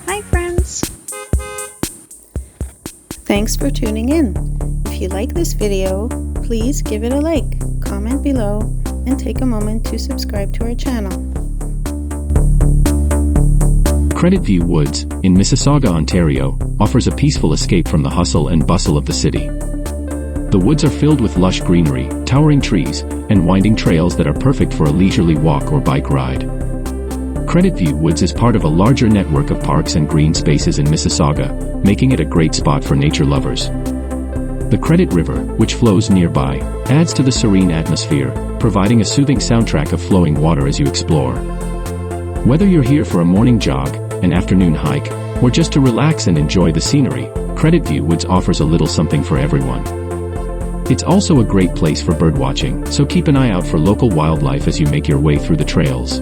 Hi friends! Thanks for tuning in. If you like this video, please give it a like, comment below, and take a moment to subscribe to our channel. Creditview Woods, in Mississauga, Ontario, offers a peaceful escape from the hustle and bustle of the city. The woods are filled with lush greenery, towering trees, and winding trails that are perfect for a leisurely walk or bike ride. Creditview Woods is part of a larger network of parks and green spaces in Mississauga, making it a great spot for nature lovers. The Credit River, which flows nearby, adds to the serene atmosphere, providing a soothing soundtrack of flowing water as you explore. Whether you're here for a morning jog, an afternoon hike, or just to relax and enjoy the scenery, Creditview Woods offers a little something for everyone. It's also a great place for birdwatching, so keep an eye out for local wildlife as you make your way through the trails.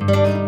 you.